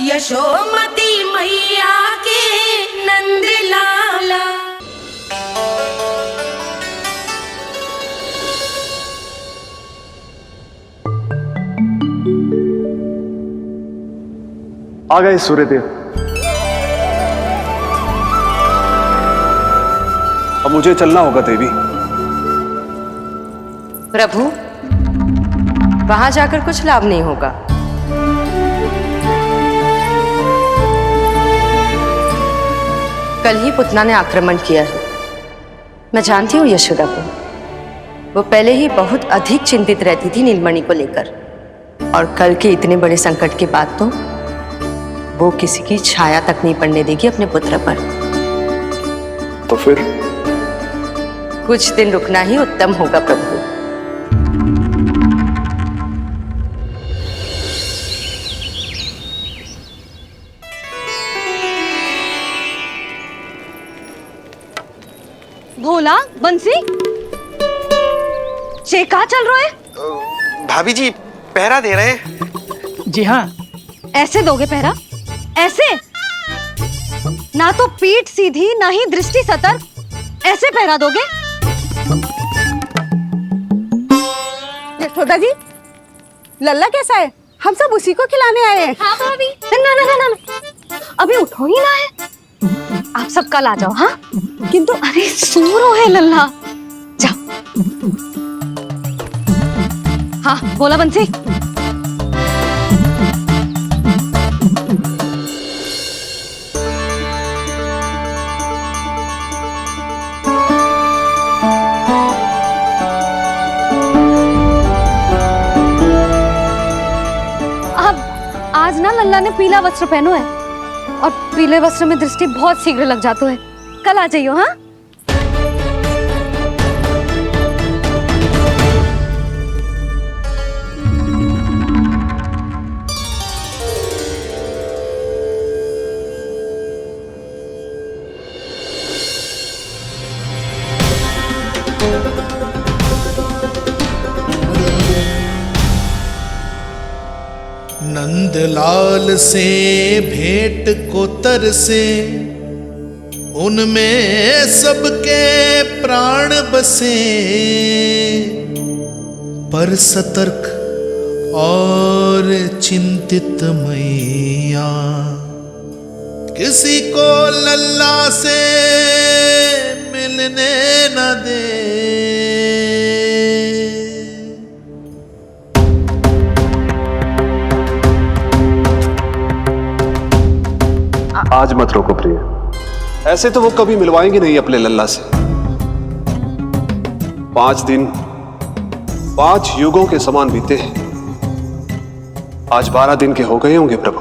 यशोमती मैया के नंद लाला। आ गए सूर्यदेव। अब मुझे चलना होगा देवी। प्रभु, वहां जाकर कुछ लाभ नहीं होगा। कल ही पुतना ने आक्रमण किया है। मैं जानती हूँ यशोदा को। वो पहले ही बहुत अधिक चिंतित रहती थी नीलमणि को लेकर, और कल के इतने बड़े संकट के बाद तो वो किसी की छाया तक नहीं पड़ने देगी अपने पुत्र पर। तो फिर कुछ दिन रुकना ही उत्तम होगा प्रभु। भोला, बंसी, ये कहाँ चल रहे हैं? भाभी जी पहरा दे रहे हैं। जी हाँ। ऐसे दोगे पहरा? ऐसे? ना तो पीठ सीधी ना ही दृष्टि सतर्क, ऐसे पहरा दोगे? यशोदा जी, लल्ला कैसा है? हम सब उसी को खिलाने आए हैं। हाँ भाभी। ना ना ना ना, अभी उठो ही ना है। आप सब कल आ जाओ। हाँ, किंतु अरे सूरो है लल्ला। जाओ। हाँ बोला बंसी। आज ना लल्ला ने पीला वस्त्र पहनो है, और पीले वस्त्र में दृष्टि बहुत शीघ्र लग जातो है। कल आ जाइयो। हाँ, नंदलाल से भेंट को तरसे, उनमें सबके प्राण बसे, पर सतर्क और चिंतित मैया किसी को लल्ला से मिलने न दे। आज मत रोको प्रिय। ऐसे तो वो कभी मिलवाएंगे नहीं अपने लल्ला से। 5 दिन 5 युगों के समान बीते हैं। आज 12 दिन के हो गए होंगे प्रभु।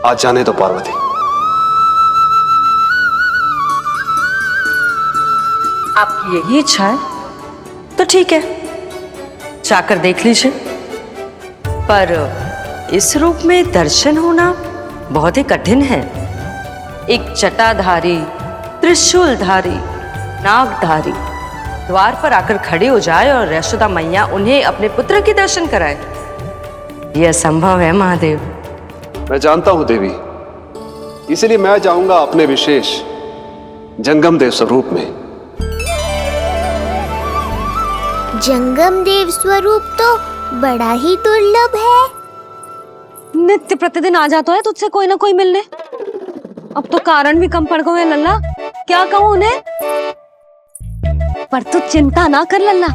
आज जाने तो पार्वती। आपकी यही इच्छा है तो ठीक है, जाकर देख लीजिए। पर इस रूप में दर्शन होना बहुत ही कठिन है। एक जटाधारी, त्रिशूलधारी, नागधारी द्वार पर आकर खड़े हो जाए और यशोदा मैया उन्हें अपने पुत्र के दर्शन कराए, यह असंभव है महादेव। मैं जानता हूं देवी, इसलिए मैं जाऊंगा अपने विशेष जंगम देव स्वरूप में। जंगम देव स्वरूप तो बड़ा ही दुर्लभ है। नित्य प्रतिदिन आ जाता है तुझसे कोई ना कोई मिलने। अब तो कारण भी कम पड़ गए हैं लल्ला, क्या कहूँ उन्हें। पर तू चिंता ना कर लल्ला,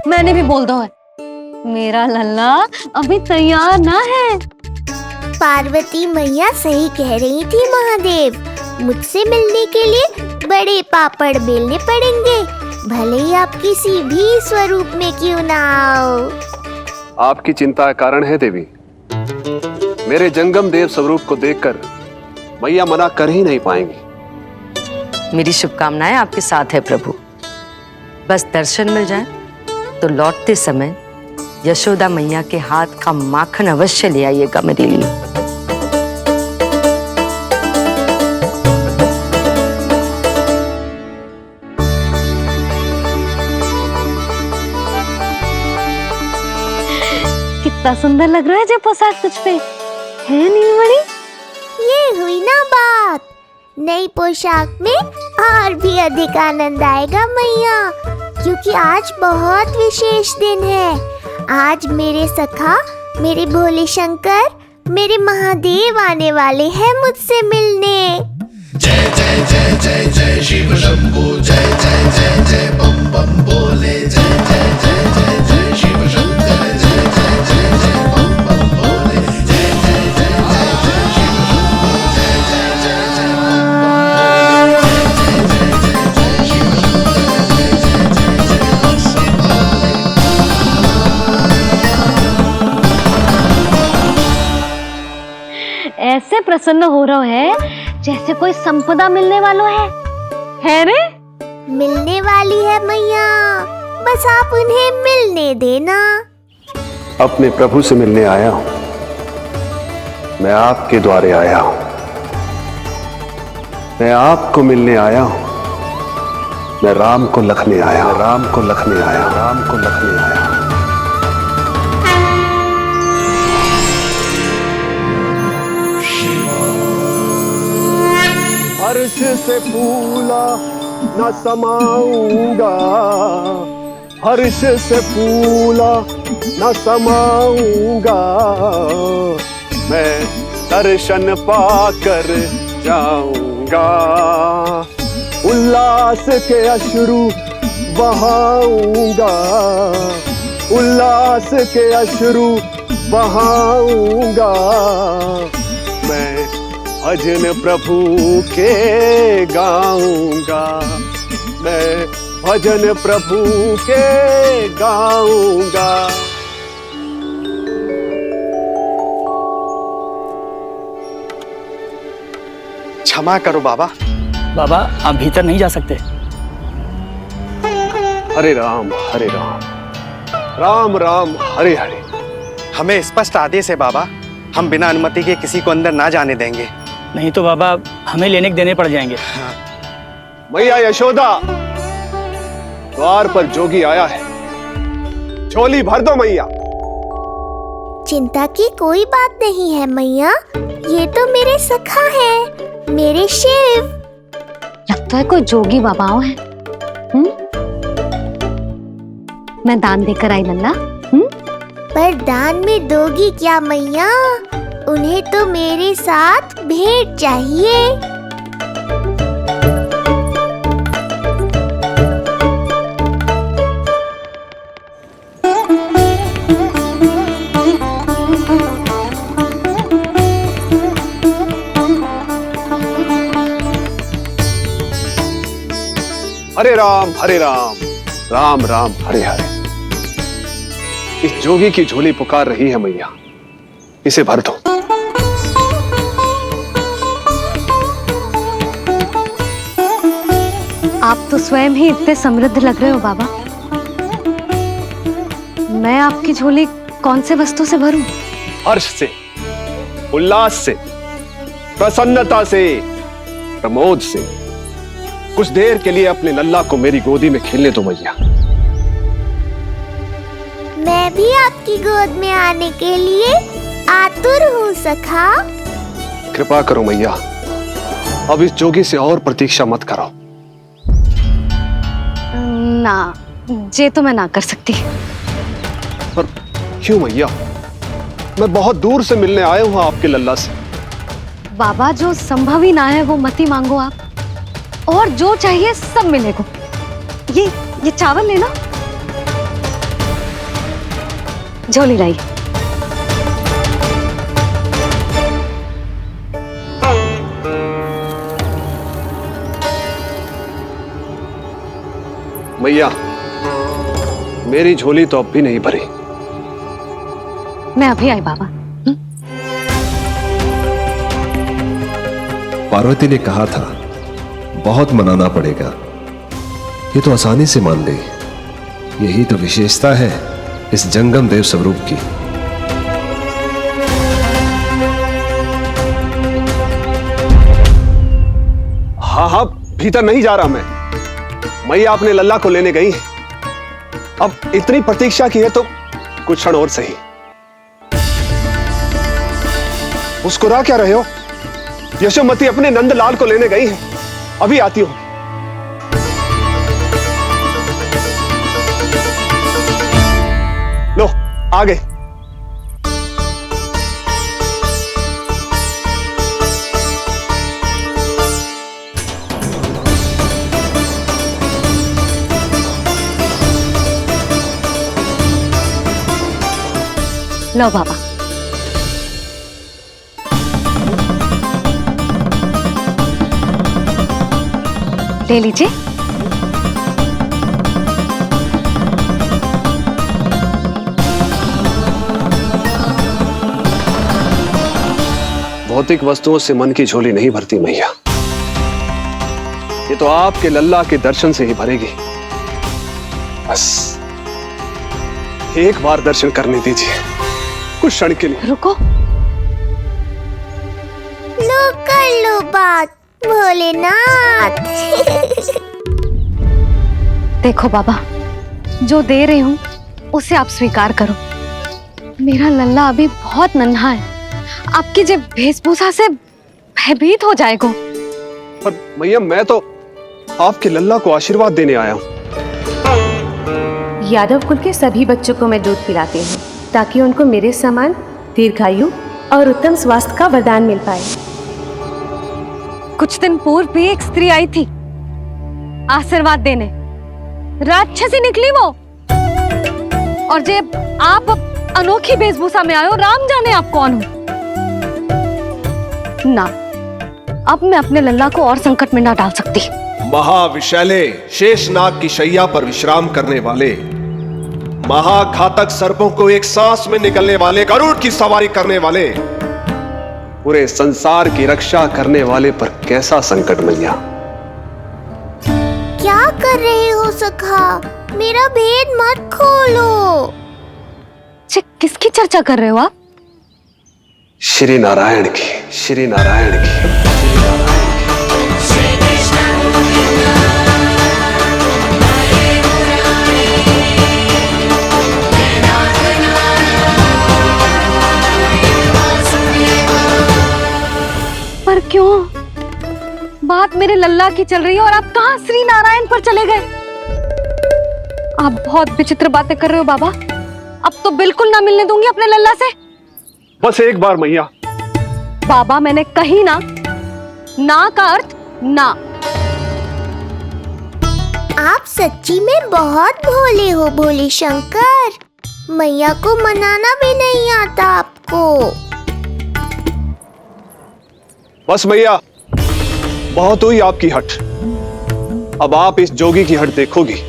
मैंने भी बोल दो है। मेरा लल्ला अभी तैयार ना है। पार्वती मैया सही कह रही थी महादेव, मुझसे मिलने के लिए बड़े पापड़ बेलने पड़ेंगे, भले ही आप किसी भी स्वरूप में क्यों ना आओ। आपकी चिंता का कारण है देवी। मेरे जंगम देव स्वरूप को देखकर मैया मना कर ही नहीं पाएंगी। मेरी शुभकामनाएं आपके साथ है प्रभु। बस दर्शन मिल जाए तो लौटते समय यशोदा मैया के हाथ का माखन अवश्य ले आइएगा मेरे लिए। कितना सुंदर लग रहा है जो पोशाक तुझ पे है नीलमणि। नई पोशाक में और भी अधिक आनंद आएगा मैया, क्योंकि आज बहुत विशेष दिन है। आज मेरे सखा, मेरे भोले शंकर, मेरे महादेव आने वाले हैं मुझसे मिलने। जय जय जय जय जय शिव शंभू, जय जय जय जय बम बम बोले, जय जय जय जय जय शिव शंकर, जय जय जय जय बम बम बोले, जय जय जय जय जय शिव शंभू, जय जय जय जय बम बम ऐसे प्रसन्न हो रहा है जैसे कोई संपदा मिलने वालों है रे? मिलने वाली है मैया, बस आप उन्हें मिलने देना। अपने प्रभु से मिलने आया हूं, मैं आपके द्वारे आया हूं, मैं आपको मिलने आया हूं, मैं राम को लखने आया, राम को लखने आया, राम को लखने आया। हर्ष से फूला न समाऊंगा, हर्ष से फूला न समाऊंगा, मैं दर्शन पाकर जाऊंगा, उल्लास के अश्रु बहाऊंगा, उल्लास के अश्रु बहाऊंगा, मैं भजन प्रभु के गाऊंगा, मैं भजन प्रभु के गाऊंगा। क्षमा करो बाबा। बाबा आप भीतर नहीं जा सकते। हरे राम हरे राम, राम राम हरे हरे। हमें स्पष्ट आदेश है बाबा, हम बिना अनुमति के किसी को अंदर ना जाने देंगे। नहीं तो बाबा हमें लेने के देने पड़ जाएंगे। मैया यशोदा, द्वार पर जोगी आया है, झोली भर दो मैया। चिंता की कोई बात नहीं है मैया, ये तो मेरे सखा है, मेरे शिव। लगता है कोई जोगी बाबाओं है। मैं दान देकर आई लल्ला। पर दान में दोगी क्या मैया? उन्हें तो मेरे साथ भेंट चाहिए। हरे राम हरे राम, राम राम हरे हरे। इस जोगी की झोली पुकार रही है मैया, इसे भर दो। आप तो स्वयं ही इतने समृद्ध लग रहे हो बाबा। मैं आपकी झोली कौन से वस्तु से भरूं? हर्ष से, उल्लास से, प्रसन्नता से, प्रमोद से। कुछ देर के लिए अपने लल्ला को मेरी गोदी में खेलने दो मैया। मैं भी आपकी गोद में आने के लिए आतुर हूँ सखा। कृपा करो मैया, अब इस जोगी से और प्रतीक्षा मत करो। ना, ये तो मैं ना कर सकती। पर क्यों मैया? मैं बहुत दूर से मिलने आया हूँ आपके लल्ला से। बाबा जो संभव ही ना है वो मत ही मांगो आप, और जो चाहिए सब मिलेगा। ये चावल लेना, झोली लाई। मैया, मेरी झोली तो अब भी नहीं भरी। मैं अभी आई बाबा। पार्वती ने कहा था बहुत मनाना पड़ेगा, ये तो आसानी से मान गई। यही तो विशेषता है इस जंगम देव स्वरूप की। हाँ हाँ, भीतर नहीं जा रहा मैं। मैया अपने लल्ला को लेने गई है। अब इतनी प्रतीक्षा की है तो कुछ क्षण और सही। मुस्कुरा क्या रहे हो? यशोमती अपने नंदलाल को लेने गई है, अभी आती हूं। लो आ गए। लो बाबा, ले लीजिए। भौतिक वस्तुओं से मन की झोली नहीं भरती मैया, ये तो आपके लल्ला के दर्शन से ही भरेगी। बस एक बार दर्शन करने दीजिए, कुछ क्षण के लिए। रुको, लो कर लो बात भोलेनाथ। देखो बाबा, जो दे रही हूँ उसे आप स्वीकार करो। मेरा लल्ला अभी बहुत नन्हा है, आपकी जब वेशभूषा से भयभीत हो जाएगा। पर मैया मैं तो आपके लल्ला को आशीर्वाद देने आया हूँ। यादव कुल के सभी बच्चों को मैं दूध पिलाती हूँ ताकि उनको मेरे समान दीर्घायु और उत्तम स्वास्थ्य का वरदान मिल पाए। कुछ दिन पूर्व भी एक स्त्री आई थी आशीर्वाद देने, राक्षसी निकली वो। और जब आप अनोखी वेशभूषा में आए हो, राम जाने आप कौन हो। ना, अब मैं अपने लल्ला को और संकट में ना डाल सकती। महाविशैले शेषनाग की शैया पर विश्राम करने वाले, महाघातक सर्पों को एक सांस में निकलने वाले, गरुड़ की सवारी करने वाले, पूरे संसार की रक्षा करने वाले पर कैसा संकट मैया। क्या कर रहे हो सखा, मेरा भेद मत खोलो। किसकी चर्चा कर रहे हो आप? श्री नारायण की, श्री नारायण की। पर क्यों? बात मेरे लल्ला की चल रही है और आप कहां श्री नारायण पर चले गए? आप बहुत विचित्र बातें कर रहे हो बाबा। अब तो बिल्कुल ना मिलने दूंगी अपने लल्ला से। बस एक बार मैया। बाबा मैंने कही ना, ना का अर्थ ना। आप सच्ची में बहुत भोले हो भोले शंकर, मैया को मनाना भी नहीं आता आपको। बस मैया, बहुत हुई आपकी हट। अब आप इस जोगी की हट देखोगी।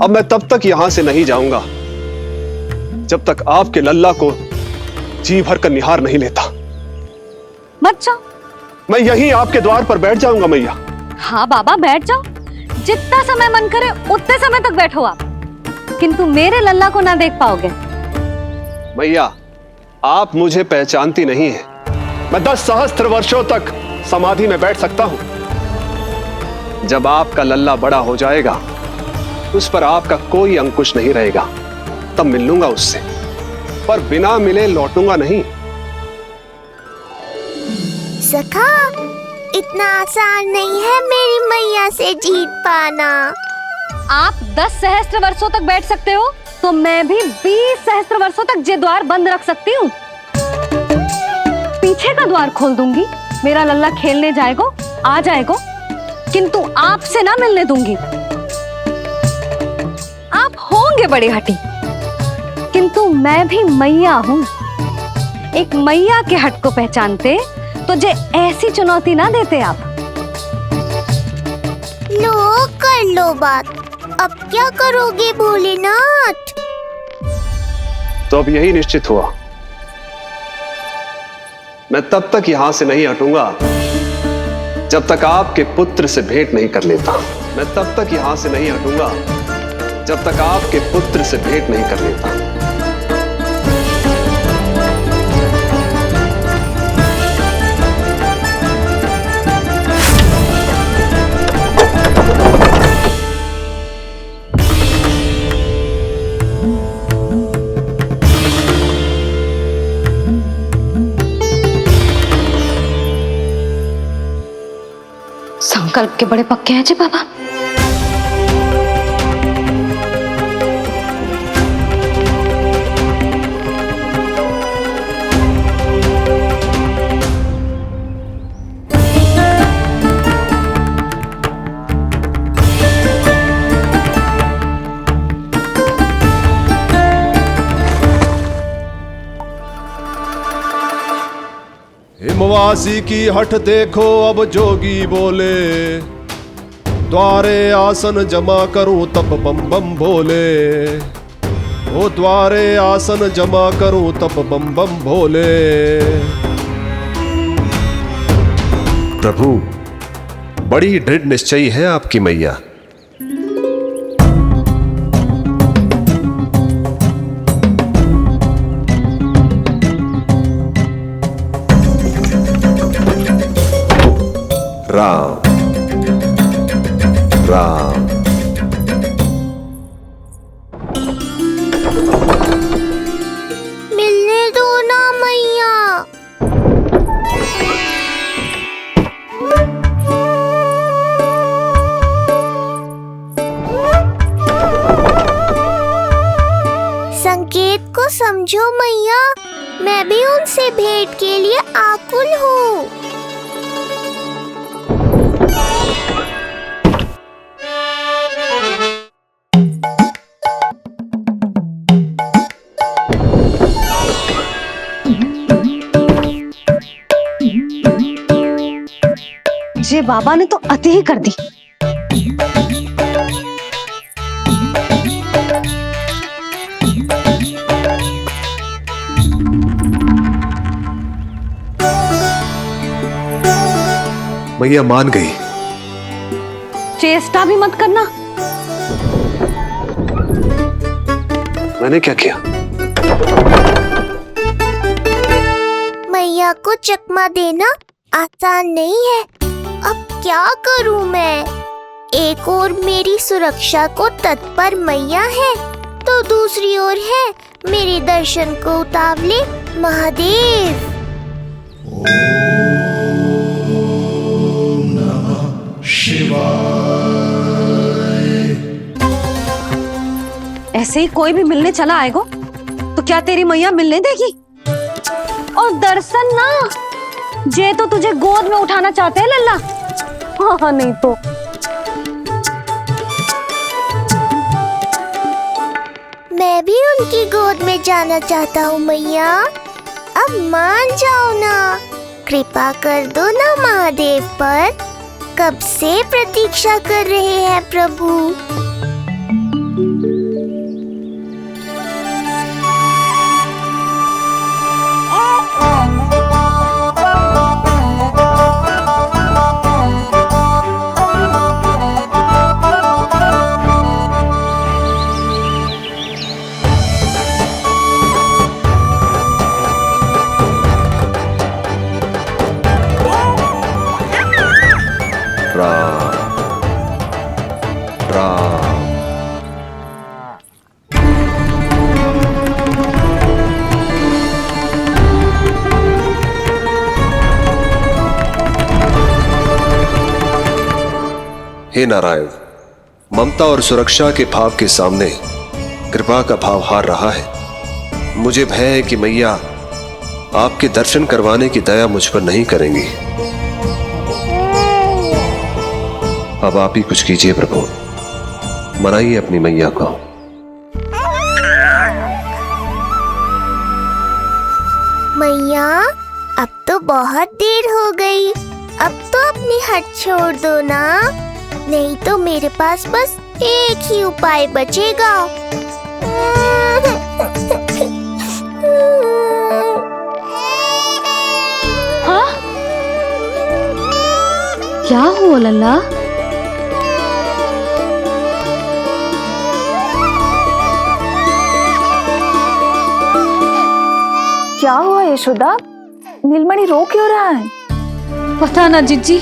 अब मैं तब तक यहां से नहीं जाऊंगा जब तक आपके लल्ला को जी भर कर निहार नहीं लेता। मत जाओ। मैं यहीं आपके द्वार पर बैठ जाऊंगा मैया। हाँ बाबा बैठ जाओ, जितना समय मन करे उतने समय तक बैठो आप, किंतु मेरे लल्ला को ना देख पाओगे। मैया, आप मुझे पहचानती नहीं है। मैं 10 सहस्त्र वर्षों तक समाधि में बैठ सकता हूं। जब आपका लल्ला बड़ा हो जाएगा, उस पर आपका कोई अंकुश नहीं रहेगा, तब मिल लूंगा उससे, पर बिना मिले लौटूंगा नहीं। सखा, इतना आसान नहीं है मेरी मैया से जीत पाना। आप 10 सहस्त्र वर्षों तक बैठ सकते हो, तो मैं भी 20 सहस्त्र वर्षों तक ये द्वार बंद रख सकती हूँ। पीछे का द्वार खोल दूंगी, मेरा लल्ला खेलने जाएगा, आ जाएगा, किंतु आपसे ना मिलने दूंगी। आप होंगे बड़े हठी, किंतु मैं भी मैया हूँ। एक मैया के हट को पहचानते तो जे ऐसी चुनौती ना देते आप। लो कर लो बात, अब क्या करोगे भोलेनाथ? तो अब यही निश्चित हुआ, मैं तब तक यहां से नहीं हटूंगा जब तक आपके पुत्र से भेंट नहीं कर लेता। मैं तब तक यहां से नहीं हटूंगा जब तक आपके पुत्र से भेंट नहीं कर लेता। संकल्प के बड़े पक्के हैं जी बाबा। हिमवासी की हठ देखो अब जोगी बोले, द्वारे आसन जमा करूं तब बम बम भोले। ओ द्वारे आसन जमा करूं तब बम बम भोले। प्रभु, बड़ी दृढ़ निश्चयी है आपकी मैया। राम राम। मिलने दो ना मैया। संकेत को समझो मैया, मैं भी उनसे भेंट के लिए आकुल हूँ। जे बाबा ने तो अति ही कर दी। मैया मान गई। चेष्टा भी मत करना। मैंने क्या किया? मैया को चकमा देना आसान नहीं है। अब क्या करूं मैं? एक ओर मेरी सुरक्षा को तत्पर मैया है, तो दूसरी ओर है मेरे दर्शन को उतावले महादेव। ऐसे ही कोई भी मिलने चला आएगा तो क्या तेरी मैया मिलने देगी? और दर्शन ना, जे तो तुझे गोद में उठाना चाहते हैं लल्ला। हाँ नहीं तो मैं भी उनकी गोद में जाना चाहता हूँ मैया। अब मान जाओ ना, कृपा कर दो ना महादेव पर। कब से प्रतीक्षा कर रहे हैं प्रभु। राम राम। हे नारायण, ममता और सुरक्षा के भाव के सामने कृपा का भाव हार रहा है। मुझे भय है कि मैया आपके दर्शन करवाने की दया मुझ पर नहीं करेंगी। अब आप ही कुछ कीजिए प्रभु, मनाइए अपनी मैया को। मैया, अब तो बहुत देर हो गई। अब तो अपनी हट छोड़ दो ना, नहीं तो मेरे पास बस एक ही उपाय बचेगा। हाँ? क्या हुआ लल्ला? क्या हुआ यशोदा? नीलमणि रो क्यों रहा है? पता ना जीजी,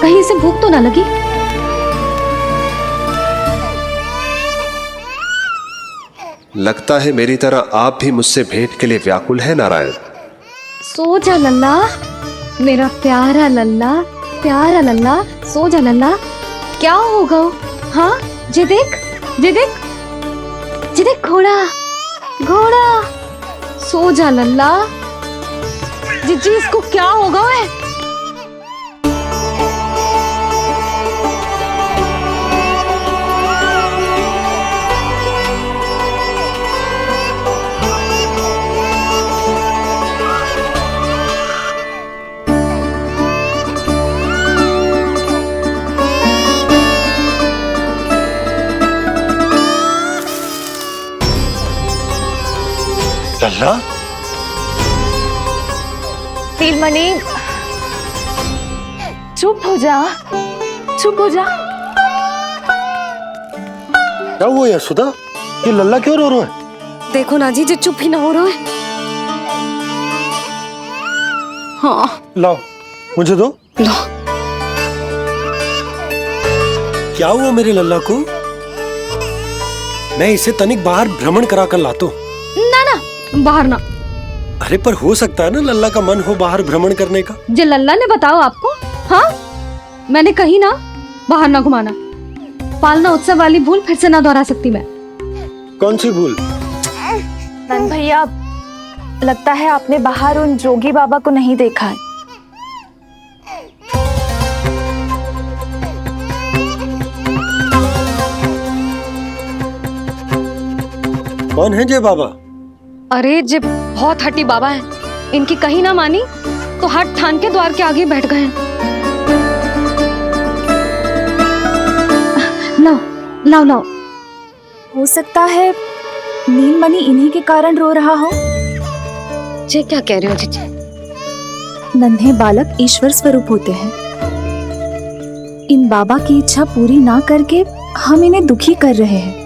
कहीं से भूख तो ना लगी। लगता है मेरी तरह आप भी मुझसे भेंट के लिए व्याकुल है नारायण। सो जा लल्ला, मेरा प्यारा लल्ला, प्यारा लल्ला, सो जा लल्ला। क्या होगा? हाँ, जे देख, जे देख, जे देख, घोड़ा, घोड़ा। सो जा लल्ला। जीजी, इसको क्या होगा? है लल्ला, नीलमणि, चुप हो जा, चुप हो जा। क्या हुआ यशोदा? ये लल्ला क्यों रो रहा है? देखो ना जी, जो चुप ही ना हो रहा है। हाँ, लाओ, मुझे दो। लो। क्या हुआ मेरे लल्ला को? मैं इसे तनिक बाहर भ्रमण करा कर लाता हूँ। ना ना, बाहर ना। अरे पर हो सकता है ना लल्ला का मन हो बाहर भ्रमण करने का। जे लल्ला ने बताओ आपको? हाँ, मैंने कही ना बाहर ना घुमाना। पालना उत्सव वाली भूल फिर से ना दोहरा सकती मैं। कौन सी भूल? नंद भैया, लगता है आपने बाहर उन जोगी बाबा को नहीं देखा है। कौन है जय बाबा? अरे जे बहुत हट्टी बाबा है, इनकी कहीं ना मानी तो हाथ ठान के द्वार के आगे बैठ गए। लाओ लाओ लाओ। हो सकता है नीलमणि इन्हीं के कारण रो रहा हो। जे क्या कह रहे हो जीजी? नन्हे बालक ईश्वर स्वरूप होते हैं। इन बाबा की इच्छा पूरी ना करके हम इन्हें दुखी कर रहे हैं।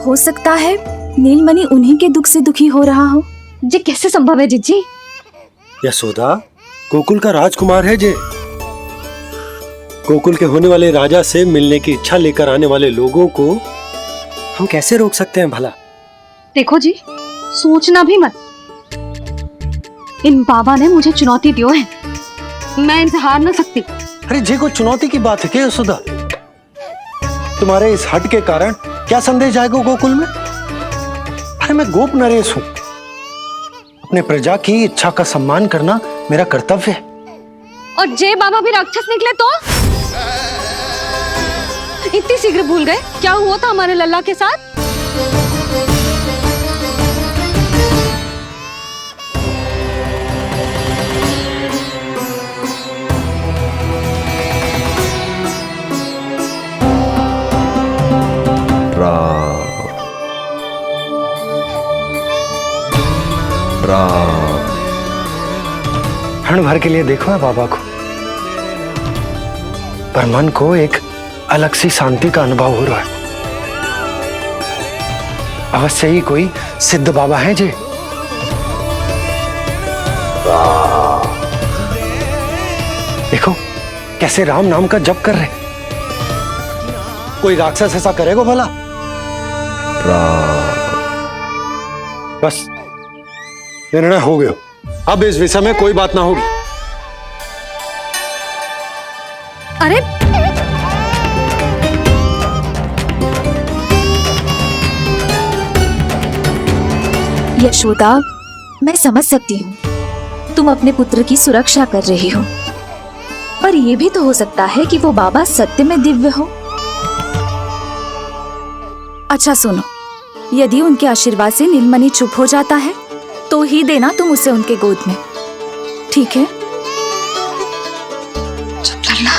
हो सकता है नीलमणि उन्हीं के दुख से दुखी हो रहा हो। जे कैसे संभव है जीजी? यशोदा, गोकुल का राजकुमार है जे। गोकुल के होने वाले राजा से मिलने की इच्छा लेकर आने वाले लोगों को हम कैसे रोक सकते हैं भला? देखो जी, सोचना भी मत। इन बाबा ने मुझे चुनौती दियो है, मैं इनसे हार ना सकती। अरे जी, कोई चुनौती की बात है क्या यशोदा? तुम्हारे इस हट के कारण क्या संदेश आएगा गोकुल में? अरे मैं गोप नरेश हूं। अपने प्रजा की इच्छा का सम्मान करना मेरा कर्तव्य है। और जे बाबा भी राक्षस निकले तो? इतनी शीघ्र भूल गए क्या हुआ था हमारे लल्ला के साथ? क्षण भर के लिए देखो है बाबा को, पर मन को एक अलग सी शांति का अनुभव हो रहा है। अवश्य ही कोई सिद्ध बाबा है जी। देखो कैसे राम नाम का जप कर रहे। कोई राक्षस ऐसा करेगा भला? बस निर्णय हो गया, अब इस विषय में कोई बात ना होगी। अरे यशोदा, मैं समझ सकती हूँ तुम अपने पुत्र की सुरक्षा कर रही हो, पर यह भी तो हो सकता है कि वो बाबा सत्य में दिव्य हो। अच्छा सुनो, यदि उनके आशीर्वाद से नीलमणि चुप हो जाता है तो ही देना तुम उसे उनके गोद में, ठीक है? चुप लल्ला।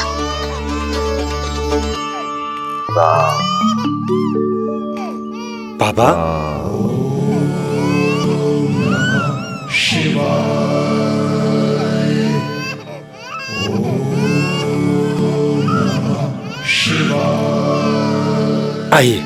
बाबा, आइए।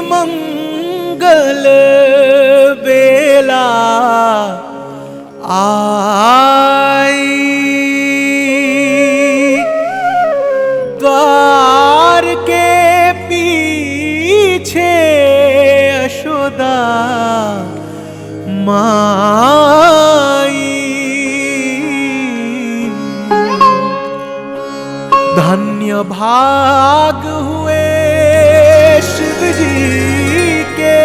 मंगल बेला आई, द्वार के पीछे यशोदा माई। धन्य भाग हुए शिव जी के,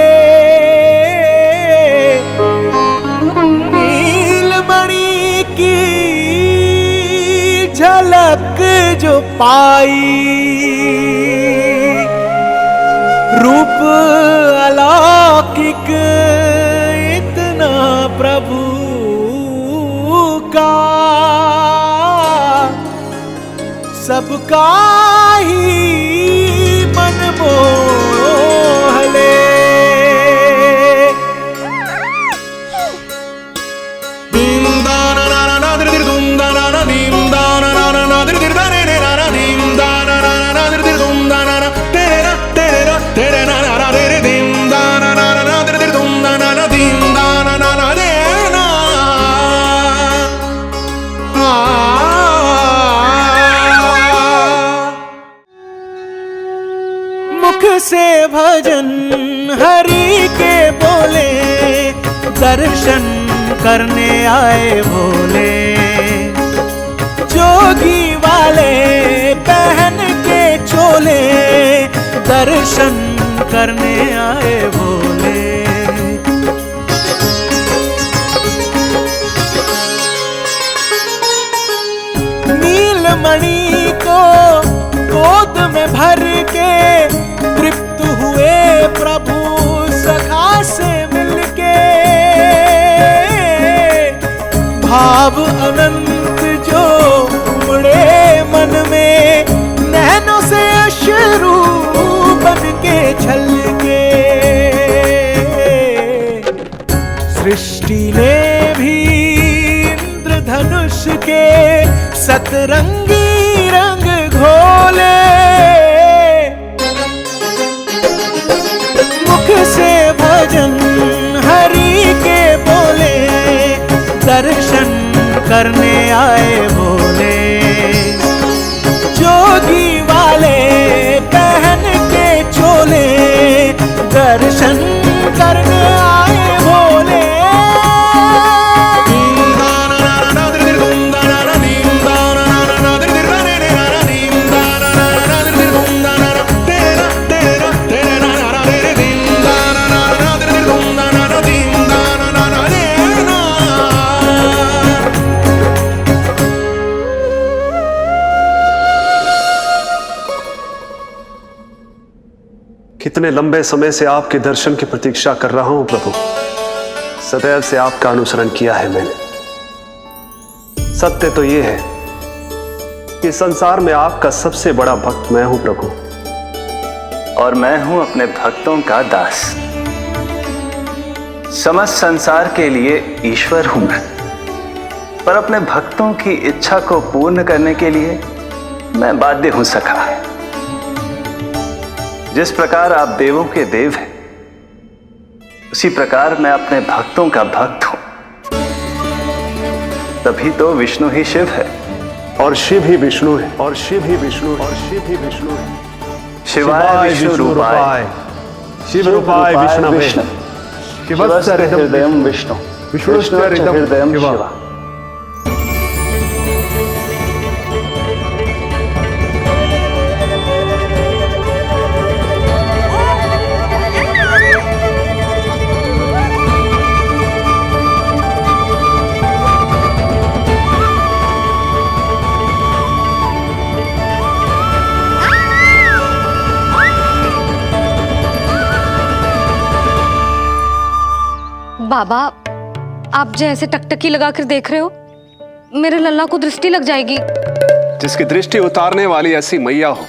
नीलमणि की झलक जो पाई, रूप अलौकिक इतना प्रभु का, सबका ही मन मोह ले। दीम दाना नाना नादर दिर दुम दाना ना, दीम दाना नाना नादर दिर दाने ने नाना, दीम दाना नाना नादर दिर दुम दाना ना, तेरे ना तेरे ना ना तेरे, दीम दाना नाना नादर दिर दुम दाना ना, दीम दाना नाना रे ना। मुख से भजन हरि के बोले, दर्शन करने आए भोले। जोगी वाले पहन के चोले, दर्शन करने आए भोले। नीलमणि को गोद में भर के तृप्त हुए प्रभु सखा से मिलके, भाव अनंत जो उमड़े मन में, नैनों से अश्रु बन के छलके। सृष्टि ने भी इंद्रधनुष के सतरंगी रंग घोले, मुख से भजन हरि के बोले, दर्शन करने आए भोले। जोगी वाले पहन के चोले, दर्शन करने आए भोले। कितने लंबे समय से आपके दर्शन की प्रतीक्षा कर रहा हूं प्रभु। सदैव से आपका अनुसरण किया है मैंने। सत्य तो यह है कि संसार में आपका सबसे बड़ा भक्त मैं हूं प्रभु, और मैं हूं अपने भक्तों का दास। समस्त संसार के लिए ईश्वर हूं मैं, पर अपने भक्तों की इच्छा को पूर्ण करने के लिए मैं बाध्य हूं सखा। जिस प्रकार आप देवों के देव हैं, उसी प्रकार मैं अपने भक्तों का भक्त हूं। तभी तो विष्णु ही शिव है, और शिव ही विष्णु है, और शिव ही विष्णु है, और शिव ही विष्णु है। शिवाय विष्णु रूपाय, शिव रूपाय विष्णवे, शिवस्य हृदयं विष्णु, विष्णुश्च हृदयं शिवा। बाबा, आप जैसे टकटकी लगाकर देख रहे हो, मेरे लल्ला को दृष्टि लग जाएगी। जिसकी दृष्टि उतारने वाली ऐसी मैया हो,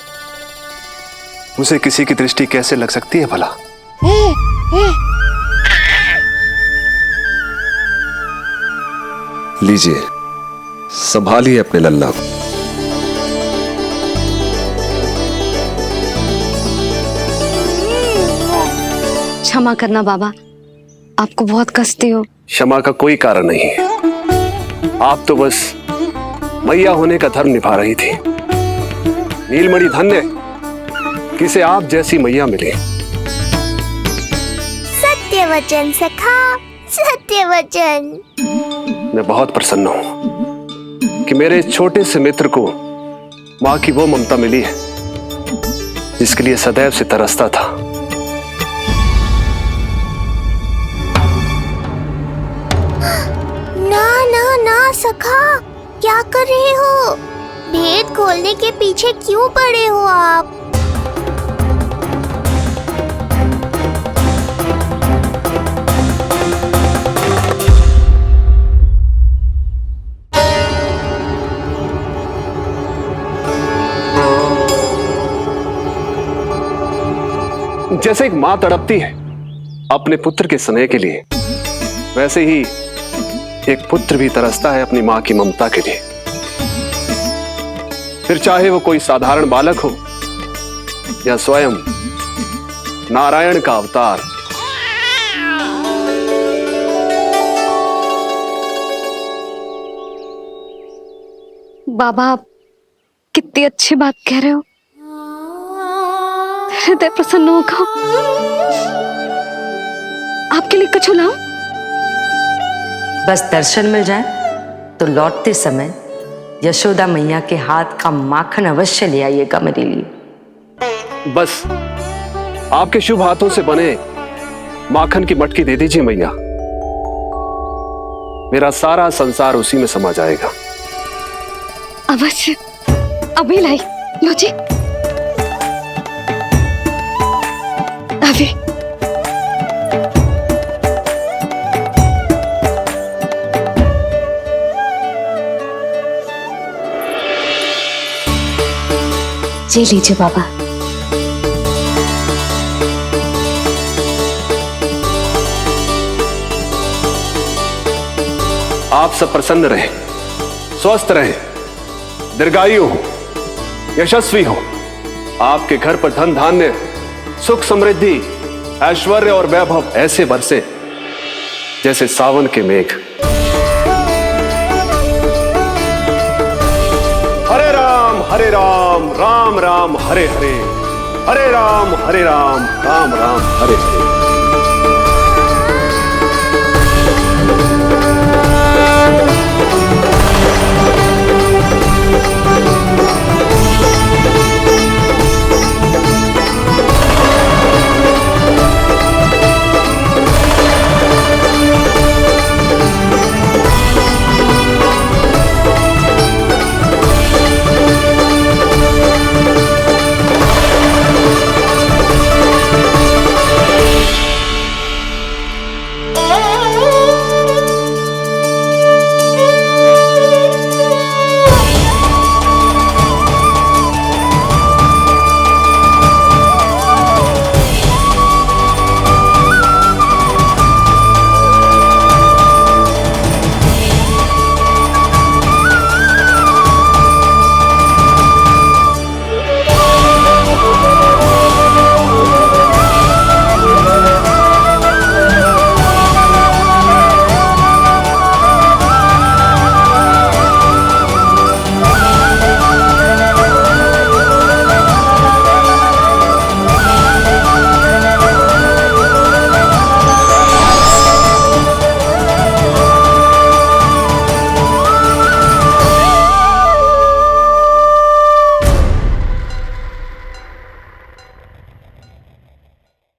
उसे किसी की दृष्टि कैसे लग सकती है भला? लीजिए, संभालिए अपने लल्ला को। क्षमा करना बाबा, आपको बहुत कष्ट हो। क्षमा का कोई कारण नहीं है। आप तो बस मैया होने का धर्म निभा रही थी। नीलमणि धन्य किसे आप जैसी मैया मिले। सत्य वचन सखा, सत्य वचन। मैं बहुत प्रसन्न हूं कि मेरे इस छोटे से मित्र को मां की वो ममता मिली है जिसके लिए सदैव से तरसता था। ना ना ना सखा, क्या कर रहे हो? भेद खोलने के पीछे क्यों पड़े हो आप? जैसे एक मां तड़पती है अपने पुत्र के स्नेह के लिए, वैसे ही एक पुत्र भी तरसता है अपनी मां की ममता के लिए। फिर चाहे वो कोई साधारण बालक हो या स्वयं नारायण का अवतार। बाबा, आप कितनी अच्छी बात कह रहे हो। हृदय प्रसन्न होगा। आपके लिए कुछ लाऊं? बस दर्शन मिल जाए तो लौटते समय यशोदा मैया के हाथ का माखन अवश्य ले आइएगा मेरे लिए। बस आपके शुभ हाथों से बने माखन की मटकी दे दीजिए मैया, मेरा सारा संसार उसी में समा जाएगा। अवश्य, अभी लाई। लो जी, अभी। जी लीजिए बाबा। आप सब प्रसन्न रहें, स्वस्थ रहें, दीर्घायु हो, यशस्वी हो। आपके घर पर धन धान्य, सुख समृद्धि, ऐश्वर्य और वैभव ऐसे बरसे जैसे सावन के मेघ। हरे राम राम राम हरे हरे, हरे राम राम राम हरे हरे।